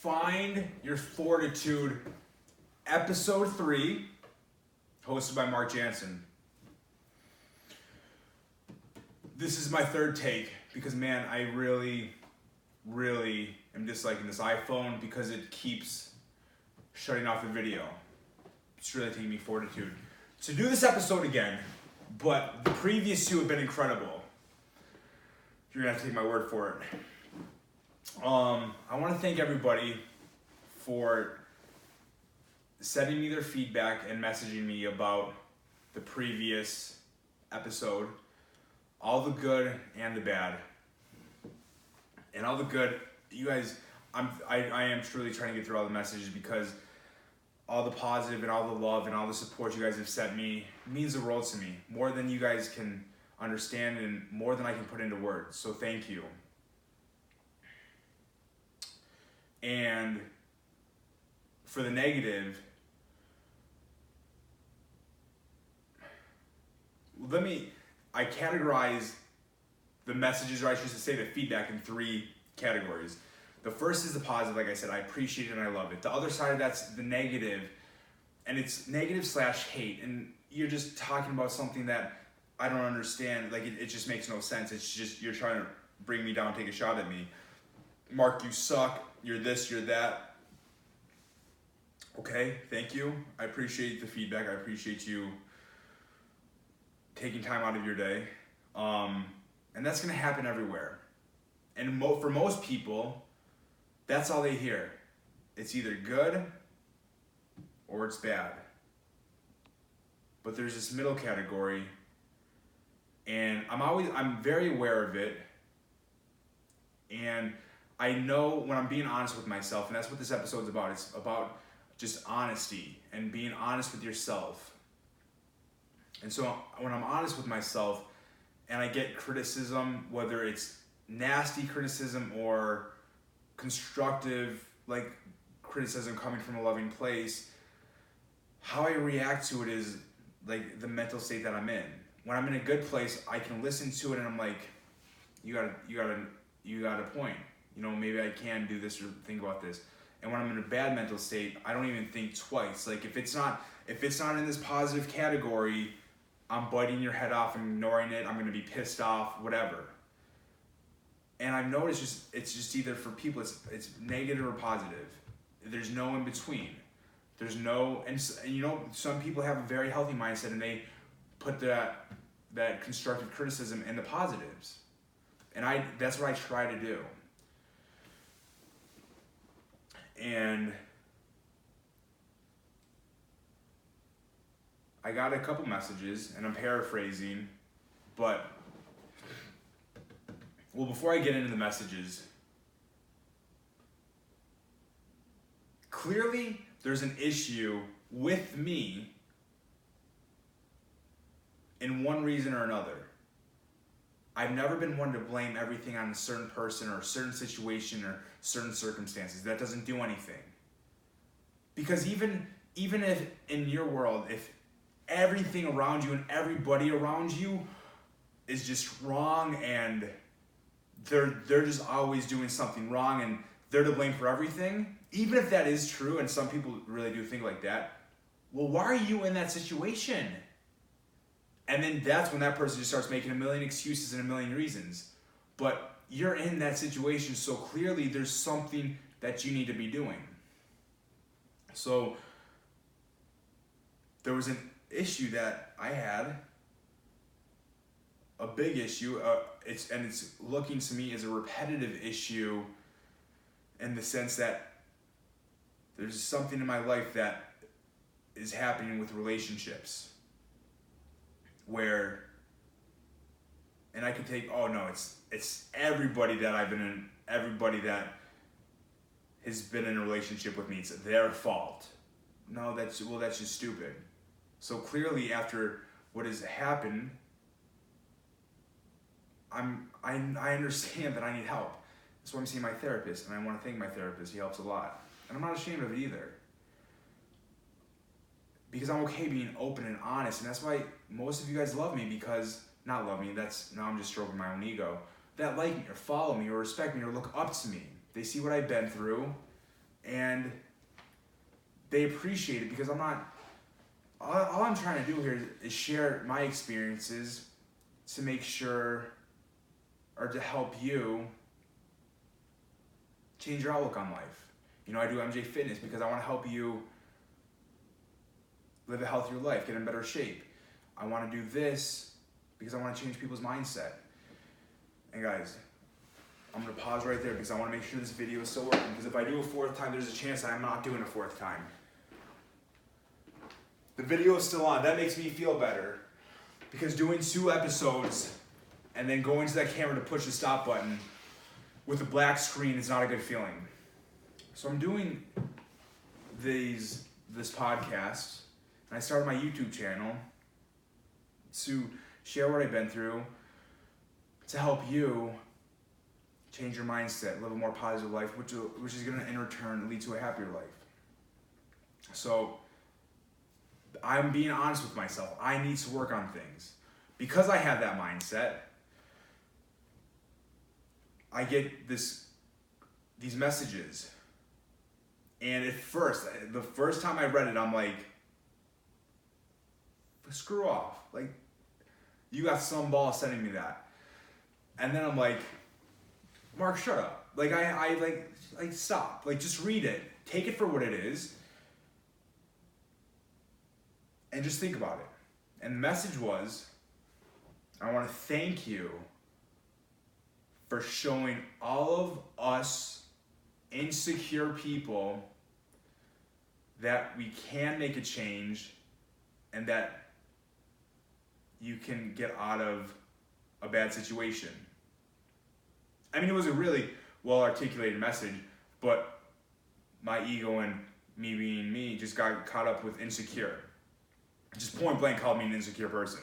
Find Your Fortitude, Episode 3, hosted by Mark Jansen. This is my third take because, man, I really am disliking this iPhone because it keeps shutting off the video. It's really taking me fortitude to do this episode again, but the previous two have been incredible. You're gonna have to take my word for it. I want to thank everybody for sending me their feedback and messaging me about the previous episode. All the good and the bad. And all the good, you guys, I am truly trying to get through all the messages because all the positive and all the love and all the support you guys have sent me means the world to me. More than you guys can understand and more than I can put into words. So thank you. And for the negative, I categorize the messages, or I should say the feedback, in 3 categories. The first is the positive, like I said, I appreciate it and I love it. The other side of that's the negative, and it's negative/hate, and you're just talking about something that I don't understand, like it just makes no sense. It's just, you're trying to bring me down, take a shot at me. Mark, you suck, you're this, you're that. Okay, thank you. I appreciate the feedback. I appreciate you taking time out of your day. And that's gonna happen everywhere. And for most people, that's all they hear. It's either good or it's bad. But there's this middle category, and I'm very aware of it. And I know when I'm being honest with myself, and that's what this episode's about. It's about just honesty and being honest with yourself. And so when I'm honest with myself and I get criticism, whether it's nasty criticism or constructive, like criticism coming from a loving place, how I react to it is like the mental state that I'm in. When I'm in a good place, I can listen to it and I'm like, you got a point. You know, maybe I can do this or think about this. And when I'm in a bad mental state, I don't even think twice. Like if it's not in this positive category, I'm biting your head off and ignoring it. I'm gonna be pissed off, whatever. And I've noticed it's just either for people, it's negative or positive. There's no in between. There's no, and you know, some people have a very healthy mindset and they put that constructive criticism in the positives. And that's what I try to do. And I got a couple messages, and I'm paraphrasing, but, well, before I get into the messages, clearly there's an issue with me in one reason or another. I've never been one to blame everything on a certain person or a certain situation or certain circumstances. That doesn't do anything. Because even if in your world, if everything around you and everybody around you is just wrong and they're just always doing something wrong and they're to blame for everything, even if that is true, and some people really do think like that, well, why are you in that situation? And then that's when that person just starts making a million excuses and a million reasons. But you're in that situation, so clearly there's something that you need to be doing. So there was an issue that I had, a big issue, it's looking to me as a repetitive issue in the sense that there's something in my life that is happening with relationships where, and I could take, oh no, it's everybody that I've been in, everybody that has been in a relationship with me, it's their fault. No, that's just stupid. So clearly after what has happened, I understand that I need help. That's why I'm seeing my therapist, and I want to thank my therapist. He helps a lot. And I'm not ashamed of it either. Because I'm okay being open and honest, and that's why most of you guys love me, because, not love me, now I'm just stroking my own ego, that like me or follow me or respect me or look up to me. They see what I've been through, And they appreciate it because all I'm trying to do here is share my experiences to make sure, or to help you change your outlook on life. I do MJ Fitness because I want to help you live a healthier life, get in better shape. I want to do this because I want to change people's mindset. And guys, I'm going to pause right there because I want to make sure this video is still working, because if I do a fourth time, there's a chance that I'm not doing a fourth time. The video is still on. That makes me feel better, because doing 2 episodes and then going to that camera to push the stop button with a black screen is not a good feeling. So I'm doing this podcast, and I started my YouTube channel to share what I've been through, to help you change your mindset, live a more positive life, which is going to in return lead to a happier life. So I'm being honest with myself. I need to work on things. Because I have that mindset, I get these messages. And at first, the first time I read it, I'm like, screw off. Like, you got some ball sending me that. And then I'm like, Mark, shut up. Like, I stop. Like, just read it. Take it for what it is. And just think about it. And the message was, I want to thank you for showing all of us insecure people that we can make a change and that you can get out of a bad situation. I mean, it was a really well-articulated message, but my ego and me being me just got caught up with insecure. Just point blank called me an insecure person.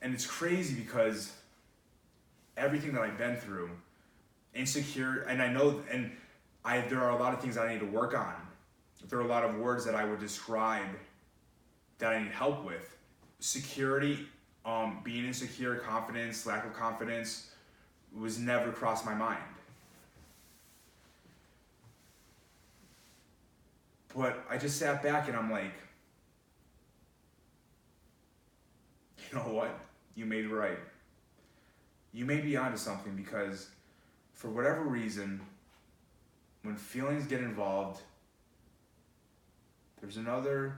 And it's crazy because everything that I've been through, insecure, and I know, there are a lot of things I need to work on. There are a lot of words that I would describe that I need help with. Security, being insecure, confidence, lack of confidence, was never crossed my mind. But I just sat back and I'm like, you know what? You may be right. You may be onto something, because for whatever reason, when feelings get involved, there's another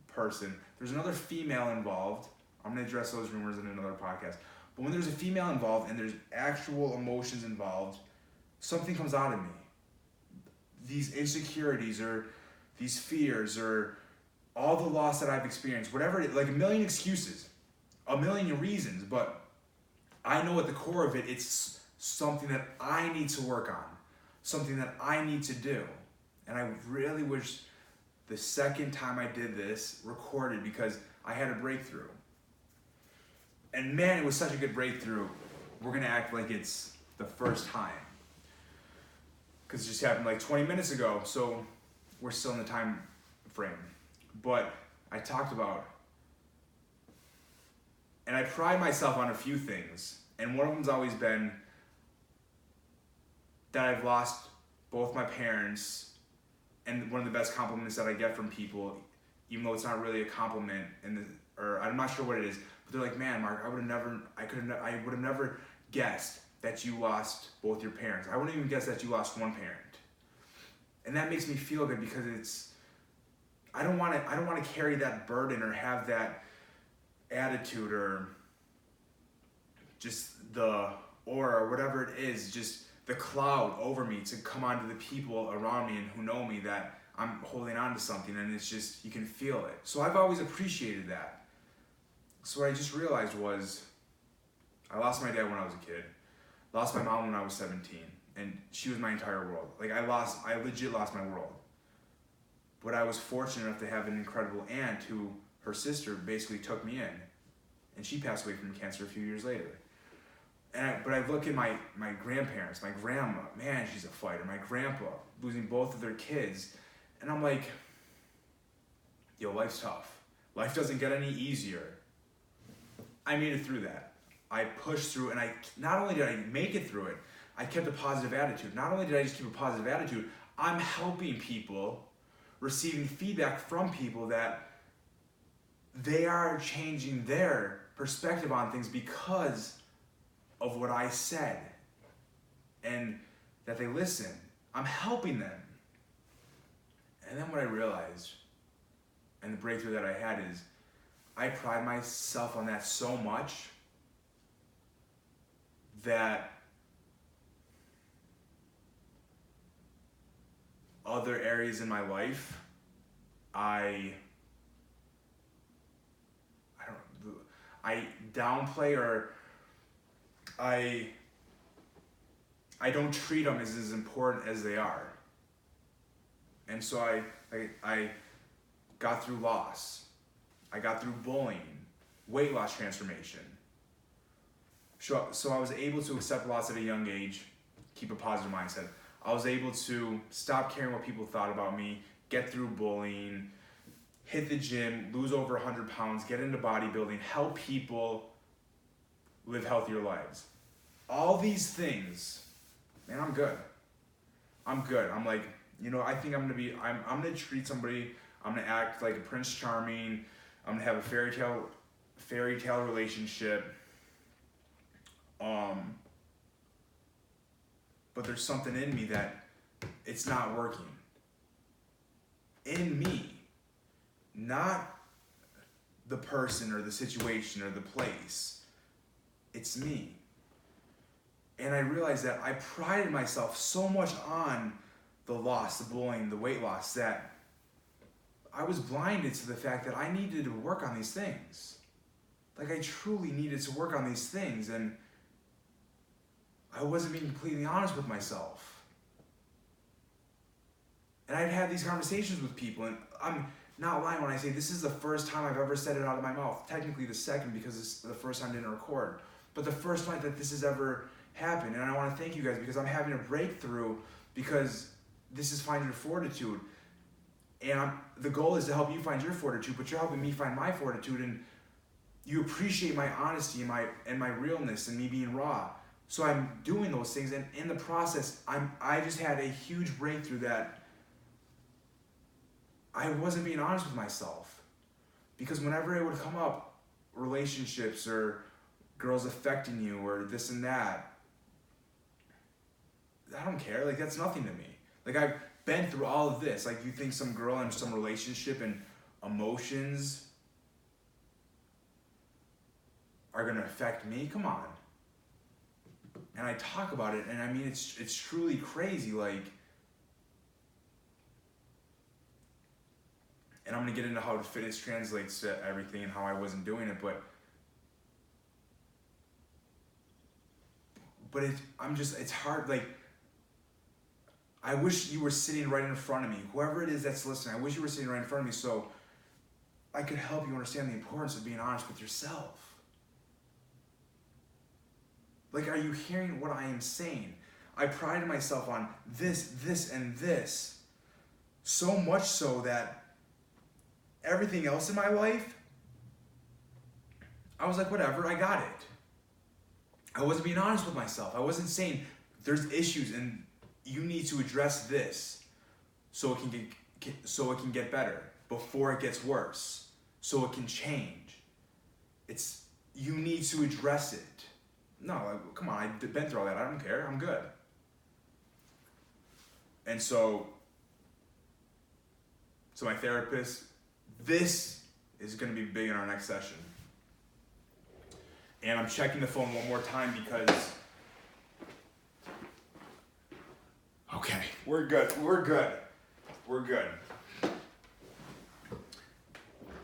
person, there's another female involved. I'm going to address those rumors in another podcast. But when there's a female involved and there's actual emotions involved, something comes out of me. These insecurities or these fears or all the loss that I've experienced, whatever it is, like a million excuses, a million reasons, but I know at the core of it, it's something that I need to work on, something that I need to do. And I really wish the second time I did this recorded, because I had a breakthrough. And man, it was such a good breakthrough. We're gonna act like it's the first time, because it just happened like 20 minutes ago, so we're still in the time frame. But I talked about, and I pride myself on a few things, and one of them's always been that I've lost both my parents. And one of the best compliments that I get from people, even though it's not really a compliment, or I'm not sure what it is, but they're like, "Man, Mark, I would have never guessed that you lost both your parents. I wouldn't even guess that you lost one parent." And that makes me feel good, because I don't want to carry that burden or have that attitude or just the aura or whatever it is, just the cloud over me to come onto the people around me and who know me, that I'm holding on to something, and it's just, you can feel it. So I've always appreciated that. So what I just realized was, I lost my dad when I was a kid, lost my mom when I was 17, and she was my entire world. Like, I legit lost my world. But I was fortunate enough to have an incredible aunt who, her sister basically took me in, and she passed away from cancer a few years later. But I look at my grandparents, my grandma, man, she's a fighter. My grandpa, losing both of their kids. And I'm like, yo, life's tough. Life doesn't get any easier. I made it through that. I pushed through, and not only did I make it through it, I kept a positive attitude. Not only did I just keep a positive attitude, I'm helping people, receiving feedback from people that they are changing their perspective on things because of what I said, and that they listen. I'm helping them. And then what I realized, and the breakthrough that I had, is I pride myself on that so much that other areas in my life, I downplay, or I don't treat them as important as they are. And so I got through loss. I got through bullying, weight loss transformation. So I was able to accept loss at a young age, keep a positive mindset. I was able to stop caring what people thought about me, get through bullying, hit the gym, lose over 100 pounds, get into bodybuilding, help people live healthier lives. All these things, man, I'm good. I'm good. I'm like, I think I'm gonna treat somebody, I'm gonna act like a Prince Charming, I'm gonna have a fairy tale relationship. But there's something in me that it's not working. In me, not the person or the situation or the place. It's me. And I realized that I prided myself so much on the loss, the bullying, the weight loss, that I was blinded to the fact that I needed to work on these things. Like, I truly needed to work on these things, and I wasn't being completely honest with myself. And I'd had these conversations with people, and I'm not lying when I say this is the first time I've ever said it out of my mouth. Technically the second, because it's the first time I didn't record. But the first time that this has ever happened. And I want to thank you guys, because I'm having a breakthrough, because this is Find Your Fortitude. And the goal is to help you find your fortitude, but you're helping me find my fortitude, and you appreciate my honesty and my realness and me being raw. So I'm doing those things, and in the process, I just had a huge breakthrough that I wasn't being honest with myself. Because whenever it would come up, relationships or girls affecting you or this and that, I don't care. Like, that's nothing to me. Like, I've been through all of this. Like, you think some girl in some relationship and emotions are gonna affect me? Come on. And I talk about it, and I mean, it's truly crazy. Like, and I'm gonna get into how fitness translates to everything and how I wasn't doing it, but it's hard. Like, I wish you were sitting right in front of me. Whoever it is that's listening, I wish you were sitting right in front of me so I could help you understand the importance of being honest with yourself. Like, are you hearing what I am saying? I prided myself on this, and this. So much so that everything else in my life, I was like, whatever, I got it. I wasn't being honest with myself. I wasn't saying there's issues and you need to address this so it can get better before it gets worse, so it can change. It's, you need to address it. No, like, come on, I've been through all that. I don't care. I'm good. And so my therapist, this is going to be big in our next session. And I'm checking the phone one more time because, okay, we're good.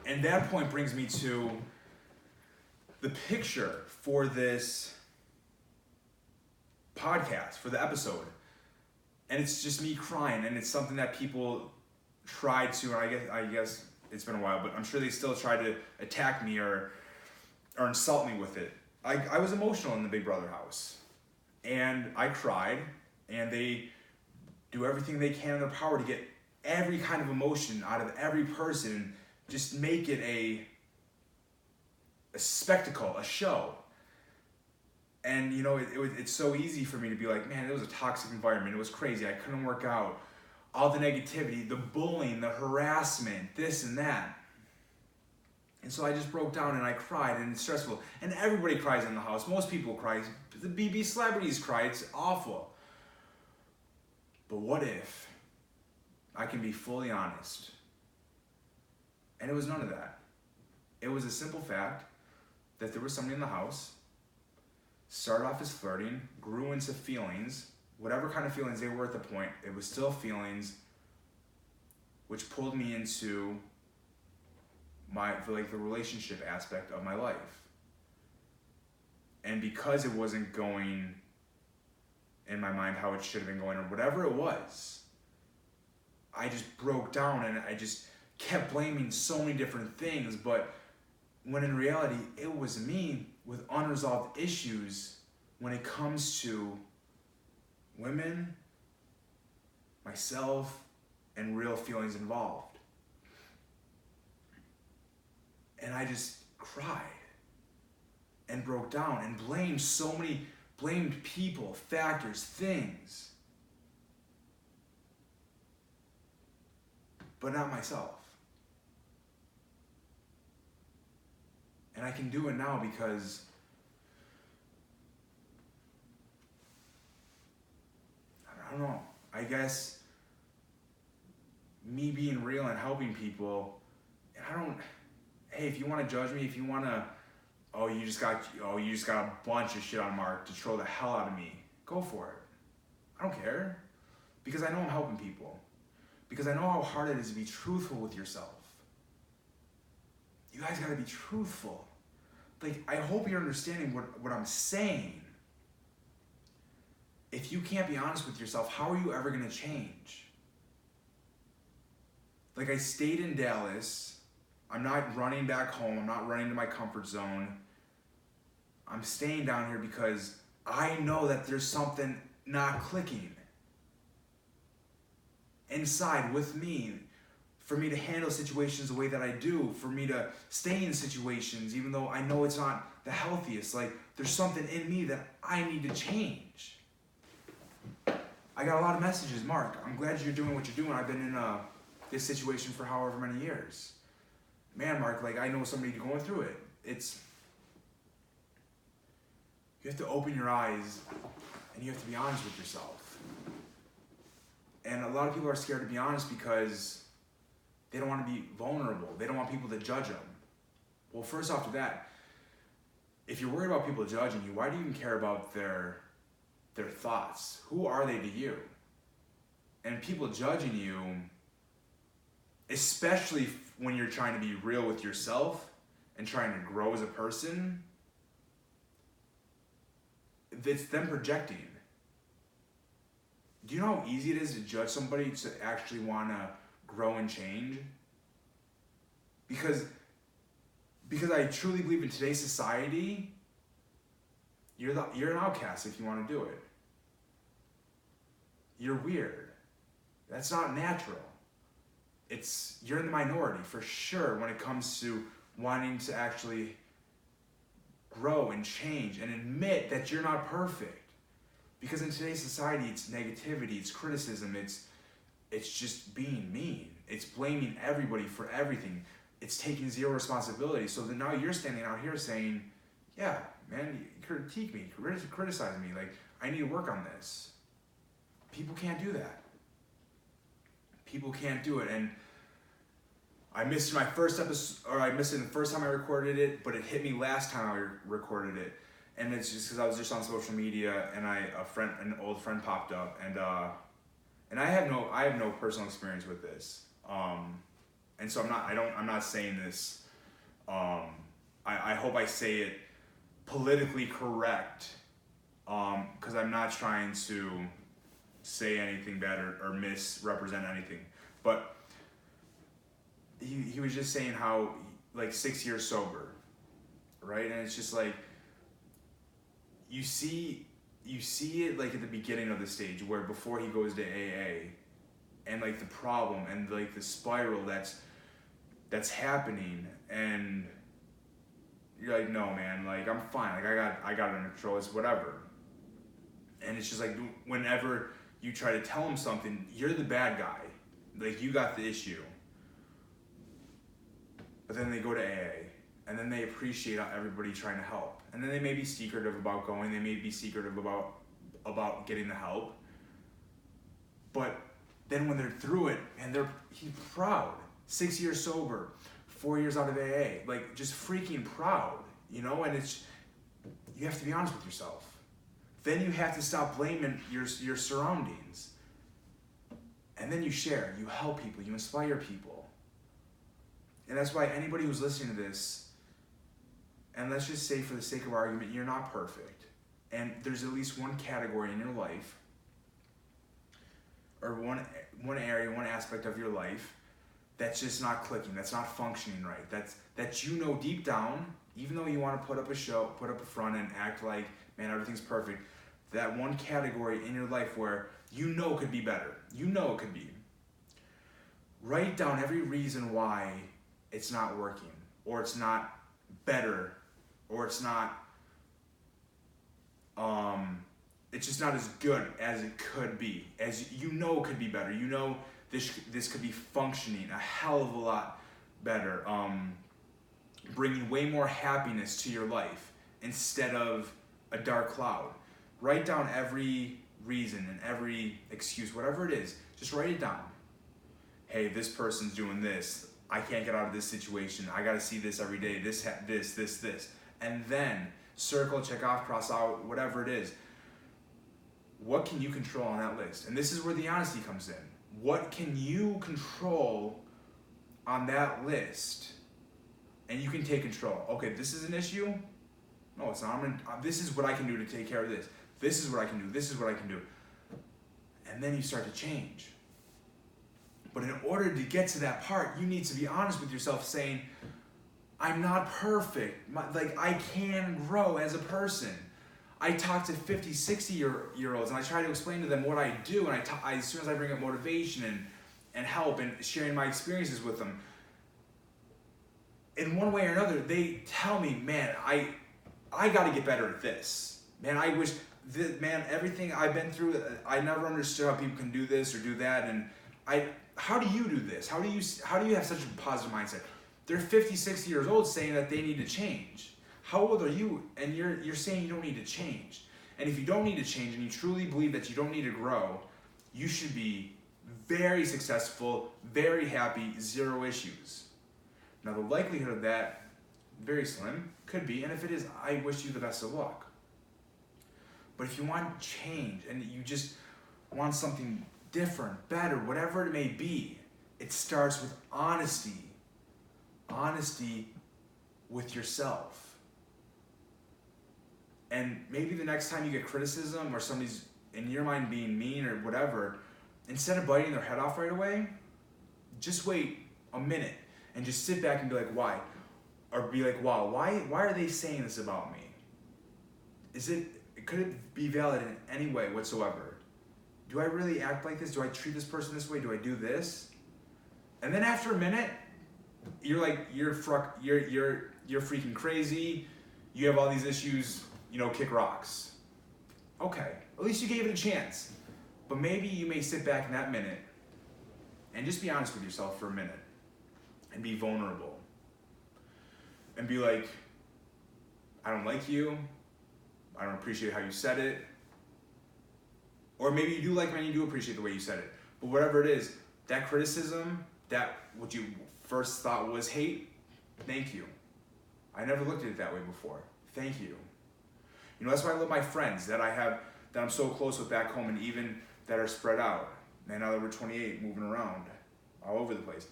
And that point brings me to the picture for this podcast, for the episode. And it's just me crying, and it's something that people tried to, and I guess it's been a while, but I'm sure they still try to attack me or insult me with it. I was emotional in the Big Brother house, and I cried, and they do everything they can in their power to get every kind of emotion out of every person, just make it a spectacle, a show. And it's so easy for me to be like, man, it was a toxic environment. It was crazy. I couldn't work out. All the negativity, the bullying, the harassment, this and that. And so I just broke down and I cried, and it's stressful. And everybody cries in the house. Most people cry. The BB celebrities cry. It's awful. But what if I can be fully honest? And it was none of that. It was a simple fact that there was somebody in the house, started off as flirting, grew into feelings, whatever kind of feelings they were at the point, it was still feelings, which pulled me into the relationship aspect of my life. And because it wasn't going in my mind how it should have been going, or whatever it was, I just broke down and I just kept blaming so many different things. But when in reality, it was me with unresolved issues when it comes to women, myself, and real feelings involved. And I just cried and broke down and blamed people, factors, things, but not myself. And I can do it now because I don't know, I guess me being real and helping people, hey, if you want to judge me, if you want to, you just got a bunch of shit on Mark to troll the hell out of me, go for it. I don't care, because I know I'm helping people, because I know how hard it is to be truthful with yourself. You guys got to be truthful. Like, I hope you're understanding what I'm saying. If you can't be honest with yourself, how are you ever going to change? Like, I stayed in Dallas. I'm not running back home. I'm not running to my comfort zone. I'm staying down here because I know that there's something not clicking inside with me, for me to handle situations the way that I do, for me to stay in situations even though I know it's not the healthiest. Like, there's something in me that I need to change. I got a lot of messages, Mark, I'm glad you're doing what you're doing. I've been in this situation for however many years. Man, Mark, like, I know somebody going through it. You have to open your eyes and you have to be honest with yourself. And a lot of people are scared to be honest because they don't want to be vulnerable. They don't want people to judge them. Well, first off to that, if you're worried about people judging you, why do you even care about their thoughts? Who are they to you? And people judging you, especially when you're trying to be real with yourself and trying to grow as a person, it's them projecting. Do you know how easy it is to judge somebody to actually want to grow and change? Because I truly believe in today's society, you're an outcast if you want to do it. You're weird. That's not natural. You're in the minority for sure when it comes to wanting to actually grow and change and admit that you're not perfect. Because in today's society, it's negativity, it's criticism, it's just being mean. It's blaming everybody for everything. It's taking zero responsibility. So then now you're standing out here saying, yeah, man, critique me, criticize me. Like, I need to work on this. People can't do that. People can't do it. And I missed my first episode, or I missed it the first time I recorded it, but it hit me last time I recorded it. And it's just because I was just on social media and an old friend popped up, and I have no personal experience with this. And so I'm not saying this. I hope I say it politically correct, because I'm not trying to say anything bad or misrepresent anything. But he was just saying how, like, 6 years sober, right? And it's just like, you see it like at the beginning of the stage where before he goes to AA, and like the problem and like the spiral that's happening. And you're like, no, man, like, I'm fine. Like, I got it under control. It's whatever. And it's just like, whenever you try to tell them something, you're the bad guy. Like, you got the issue. But then they go to AA, and then they appreciate everybody trying to help. And then they may be secretive about going. They may be secretive about getting the help. But then when they're through it, and he's proud. 6 years sober, 4 years out of AA, like, just freaking proud, you know? And you have to be honest with yourself. Then you have to stop blaming your surroundings. And then you share, you help people, you inspire people. And that's why anybody who's listening to this, and let's just say for the sake of argument, you're not perfect. And there's at least one category in your life, or one area, one aspect of your life that's just not clicking, that's not functioning right. That you know deep down, even though you want to put up a show, put up a front and act like, man, everything's perfect, that one category in your life where you know could be better. You know it could be. Write down every reason why it's not working, or it's not better, or it's not, it's just not as good as it could be. As you know it could be better. You know this could be functioning a hell of a lot better. Bringing way more happiness to your life instead of a dark cloud. Write down every reason and every excuse, whatever it is. Just write it down. Hey, this person's doing this. I can't get out of this situation. I got to see this every day. This. And then circle, check off, cross out, whatever it is. What can you control on that list? And this is where the honesty comes in. What can you control on that list? And you can take control. Okay, this is an issue. No, it's not. This is what I can do to take care of this. This is what I can do. This is what I can do. And then you start to change. But in order to get to that part, you need to be honest with yourself, saying, I'm not perfect. I can grow as a person. I talk to 50, 60-year-olds, and I try to explain to them what I do, and as soon as I bring up motivation and help and sharing my experiences with them, in one way or another, they tell me, man, I got to get better at this. Man, I wish, everything I've been through, I never understood how people can do this or do that, and how do you do this? How do you have such a positive mindset? They're 50, 60 years old saying that they need to change. How old are you? And you're saying you don't need to change. And if you don't need to change and you truly believe that you don't need to grow, you should be very successful, very happy, zero issues. Now the likelihood of that, very slim, could be, and if it is, I wish you the best of luck. But if you want change and you just want something different, better, whatever it may be, it starts with honesty. Honesty with yourself. And maybe the next time you get criticism or somebody's in your mind being mean or whatever, instead of biting their head off right away, just wait a minute and just sit back and be like, why? Or be like, wow, why are they saying this about me? Could it be valid in any way whatsoever? Do I really act like this? Do I treat this person this way? Do I do this? And then after a minute, you're like, you're freaking crazy. You have all these issues, kick rocks. Okay, at least you gave it a chance. But maybe you may sit back in that minute and just be honest with yourself for a minute and be vulnerable. And be like, I don't like you. I don't appreciate how you said it. Or maybe you do like me and you do appreciate the way you said it. But whatever it is, that criticism, that what you first thought was hate, thank you. I never looked at it that way before. Thank you. That's why I love my friends that I'm so close with back home, and even that are spread out. And now that we're 28, moving around all over the place.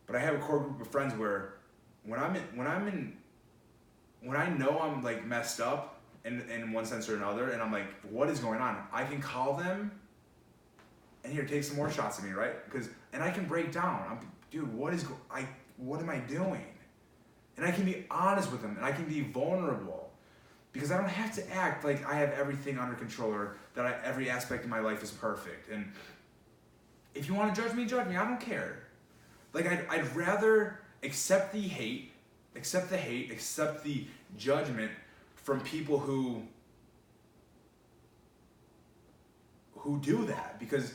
But I have a core group of friends where when I know I'm like messed up in one sense or another, and I'm like, what is going on? I can call them and here, take some more shots of me, right? And I can break down. Dude, what am I doing? And I can be honest with them, and I can be vulnerable, because I don't have to act like I have everything under control or that every aspect of my life is perfect. And if you want to judge me, I don't care. Like, I'd rather accept the hate, accept the hate, accept the judgment from people who do that. Because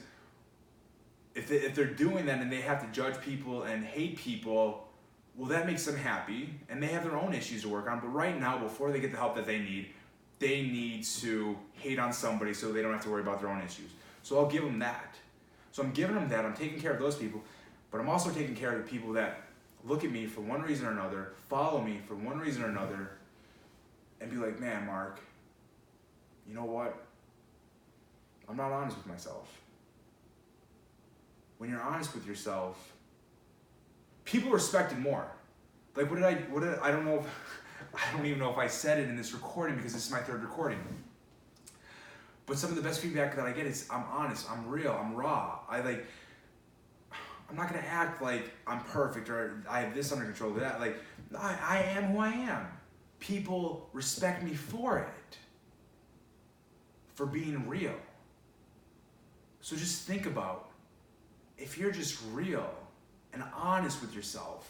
if they're doing that and they have to judge people and hate people, well, that makes them happy, and they have their own issues to work on. But right now, before they get the help that they need to hate on somebody so they don't have to worry about their own issues. So I'll give them that. So I'm giving them that. I'm taking care of those people, but I'm also taking care of the people that look at me for one reason or another, follow me for one reason or another, and be like, man, Mark, you know what? I'm not honest with myself. When you're honest with yourself, people respect it more. Like, I don't know I don't even know if I said it in this recording because this is my third recording. But some of the best feedback that I get is I'm honest, I'm real, I'm raw. I'm not gonna act like I'm perfect or I have this under control, that. Like, I am who I am. People respect me for it, for being real. So just think about, if you're just real and honest with yourself,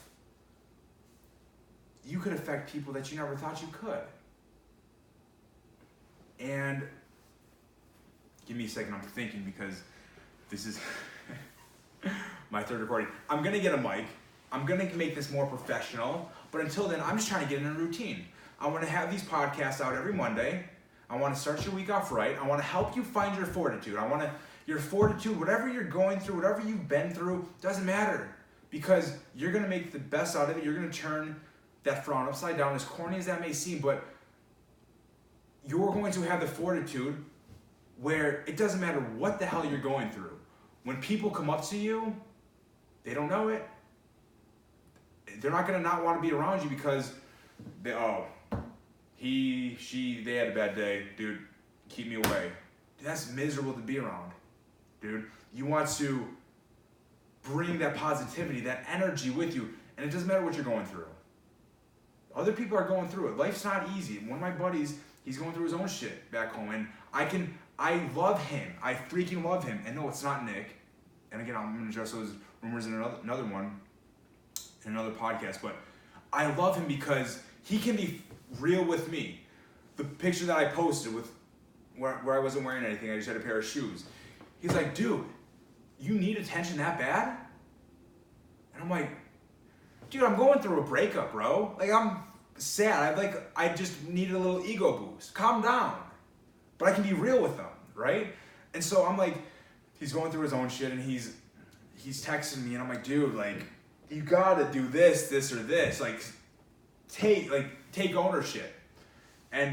you could affect people that you never thought you could. And give me a second, I'm thinking, because this is my third recording. I'm gonna get a mic. I'm gonna make this more professional, but until then, I'm just trying to get in a routine. I wanna have these podcasts out every Monday. I wanna start your week off right. I wanna help you find your fortitude. Your fortitude, whatever you're going through, whatever you've been through, doesn't matter. Because you're gonna make the best out of it. You're gonna turn that frown upside down, as corny as that may seem, but you're going to have the fortitude where it doesn't matter what the hell you're going through. When people come up to you, they don't know it. They're not gonna not want to be around you because they had a bad day, dude, keep me away. Dude, that's miserable to be around, dude. You want to bring that positivity, that energy with you, and it doesn't matter what you're going through. Other people are going through it. Life's not easy. One of my buddies, he's going through his own shit back home, and I love him. I freaking love him. And no, it's not Nick. And again, I'm going to address those rumors in another one, in another podcast. But I love him because he can be real with me. The picture that I posted with where I wasn't wearing anything, I just had a pair of shoes. He's like, dude, you need attention that bad? And I'm like, dude, I'm going through a breakup, bro. Like, I'm sad. I just needed a little ego boost. Calm down. But I can be real with them, right? And so I'm like, he's going through his own shit, and he's texting me, and I'm like, dude, like, you gotta do this, or this. Like, take ownership. And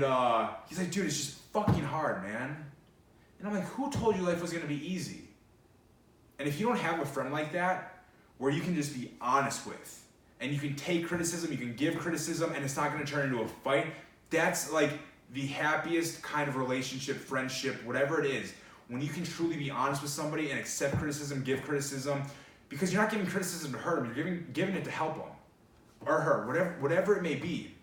he's like, dude, it's just fucking hard, man. And I'm like, who told you life was gonna be easy? And if you don't have a friend like that, where you can just be honest with, and you can take criticism, you can give criticism, and it's not gonna turn into a fight, that's like the happiest kind of relationship, friendship, whatever it is. When you can truly be honest with somebody and accept criticism, give criticism, because you're not giving criticism to hurt them, you're giving it to help them, or her, whatever it may be.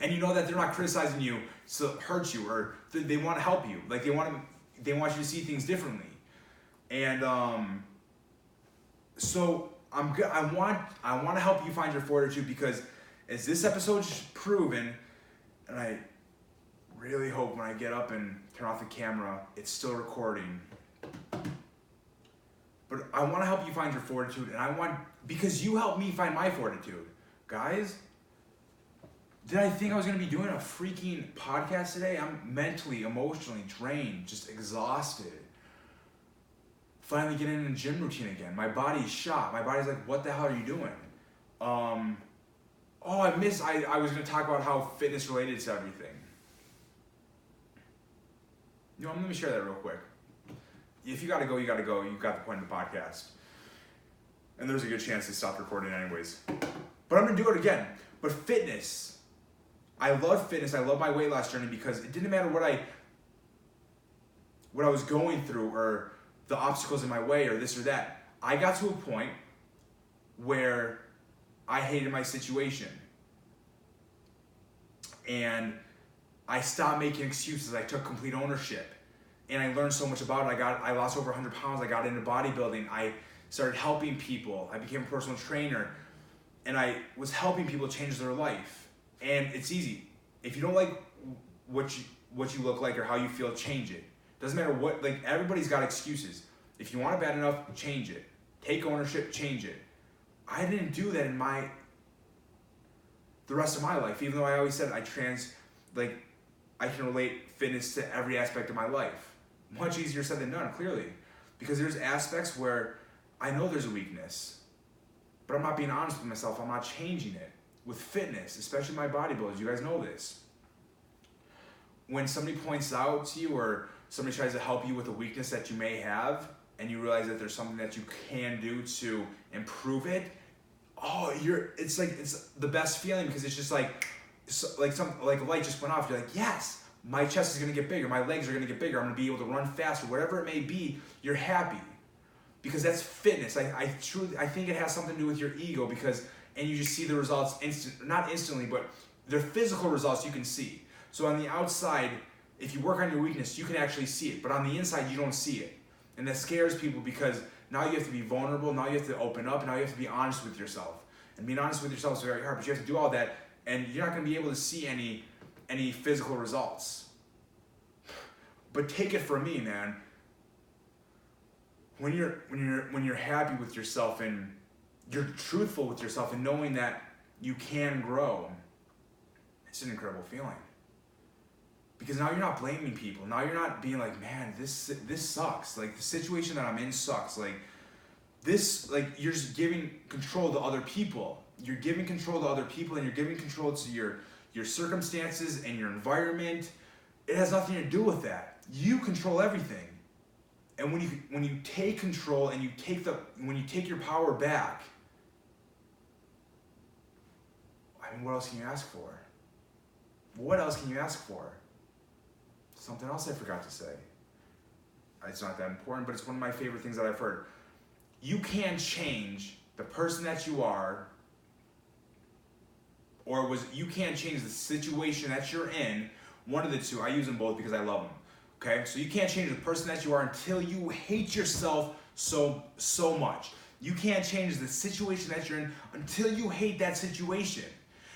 And you know that they're not criticizing you to hurt you, or they want to help you. Like, they want you to see things differently. And so I want to help you find your fortitude, because as this episode's proven, and I really hope when I get up and turn off the camera, it's still recording. But I want to help you find your fortitude, and because you helped me find my fortitude. Guys, did I think I was going to be doing a freaking podcast today? I'm mentally, emotionally drained, just exhausted. Finally getting in a gym routine again. My body's shot. My body's like, what the hell are you doing? I was going to talk about how fitness related to everything. You know, let me share that real quick. If you gotta go, you gotta go. You got the point of the podcast. And there's a good chance they stopped recording anyways. But I'm gonna do it again. But fitness. I love fitness. I love my weight loss journey, because it didn't matter what I was going through, or the obstacles in my way, or this or that. I got to a point where I hated my situation. And I stopped making excuses. I took complete ownership. And I learned so much about it. I lost over 100 pounds. I got into bodybuilding. I started helping people. I became a personal trainer. and I was helping people change their life. And it's easy. If you don't like what you look like or how you feel, change it. Doesn't matter what, like, everybody's got excuses. If you want it bad enough, change it. Take ownership, change it. I didn't do that in the rest of my life, even though I always said I can relate fitness to every aspect of my life. Much easier said than done, clearly. Because there's aspects where I know there's a weakness, but I'm not being honest with myself. I'm not changing it. With fitness, especially my bodybuilders, you guys know this. When somebody points out to you or somebody tries to help you with a weakness that you may have, and you realize that there's something that you can do to improve it, it's the best feeling, because it's just like a light just went off. You're like, yes, my chest is gonna get bigger, my legs are gonna get bigger, I'm gonna be able to run faster, whatever it may be. You're happy, because that's fitness. I think it has something to do with your ego, and you just see the results not instantly, but they're physical results you can see. So on the outside, if you work on your weakness, you can actually see it, but on the inside, you don't see it. And that scares people, because now you have to be vulnerable, now you have to open up, now you have to be honest with yourself. And being honest with yourself is very hard, but you have to do all that, and you're not gonna be able to see any physical results. But take it from me, man. When you're happy with yourself and you're truthful with yourself and knowing that you can grow, it's an incredible feeling. Because now you're not blaming people. Now you're not being like, man, this sucks. Like, the situation that I'm in sucks. You're just giving control to other people. You're giving control to other people, and you're giving control to your circumstances and your environment. It has nothing to do with that. You control everything. And when you take control and when you take your power back, I mean, what else can you ask for? What else can you ask for? Something else I forgot to say. It's not that important, but it's one of my favorite things that I've heard. You can change the person that you are, you can't change the situation that you're in. One of the two. I use them both because I love them. Okay? So you can't change the person that you are until you hate yourself so much. You can't change the situation that you're in until you hate that situation.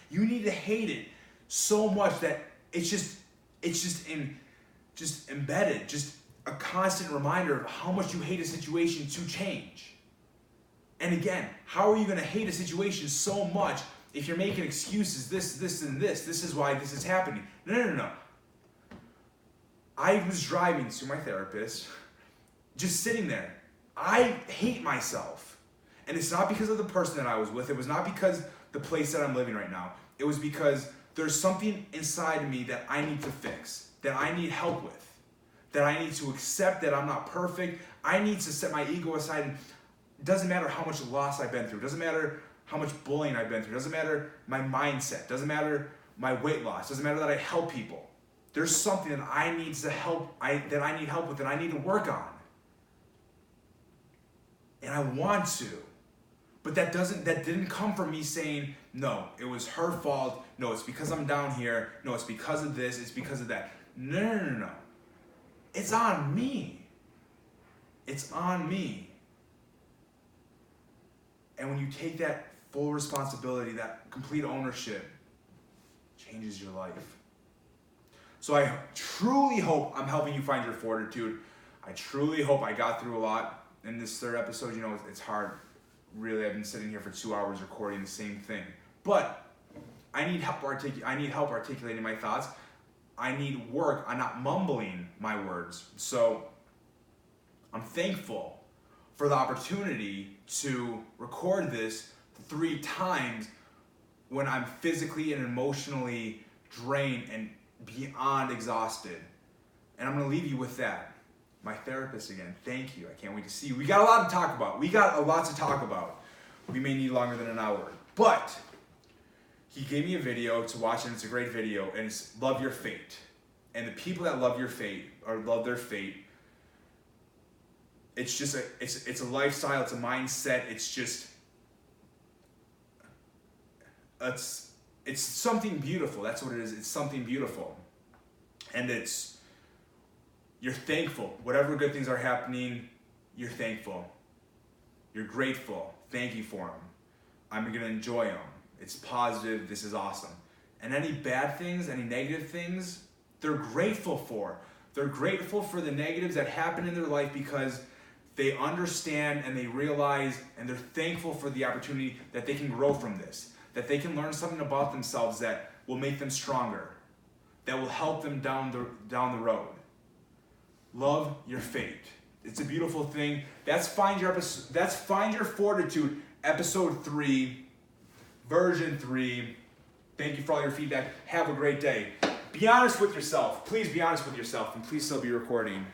You need to hate it so much that it's just embedded, just a constant reminder of how much you hate a situation to change. And again, how are you going to hate a situation so much if you're making excuses, this, and this? This is why this is happening. No. I was driving to my therapist, just sitting there. I hate myself. And it's not because of the person that I was with. It was not because the place that I'm living right now. It was because there's something inside me that I need to fix, that I need help with, that I need to accept that I'm not perfect. I need to set my ego aside. And it doesn't matter how much loss I've been through. It doesn't matter how much bullying I've been through. It doesn't matter my mindset. It doesn't matter my weight loss. It doesn't matter that I help people. There's something that I need help with, that I need to work on. And I want to. But that didn't come from me saying, no, it was her fault. No, it's because I'm down here. No, it's because of this. It's because of that. No. It's on me. It's on me. And when you take that full responsibility, that complete ownership, it changes your life. So I truly hope I'm helping you find your fortitude. I truly hope I got through a lot in this third episode. You know, it's hard. Really, I've been sitting here for 2 hours recording the same thing. But I need help articulating my thoughts. I need work on not mumbling my words. So I'm thankful for the opportunity to record this 3 times when I'm physically and emotionally drained and beyond exhausted. And I'm going to leave you with that. My therapist again, thank you. I can't wait to see you. We got a lot to talk about. We may need longer than an hour. But he gave me a video to watch, and it's a great video, and it's Love Your Fate. And the people that love your fate, or love their fate, it's just it's a lifestyle, it's a mindset, it's something beautiful. That's what it is. It's something beautiful. And you're thankful. Whatever good things are happening, you're thankful. You're grateful. Thank you for them. I'm gonna enjoy them. It's positive, this is awesome. And any bad things, any negative things, they're grateful for. They're grateful for the negatives that happen in their life because they understand and they realize and they're thankful for the opportunity that they can grow from this, that they can learn something about themselves that will make them stronger, that will help them down the road. Love your fate. It's a beautiful thing. That's Find Your Fortitude, episode 3, version 3. Thank you for all your feedback. Have a great day. Be honest with yourself. Please be honest with yourself, and please still be recording.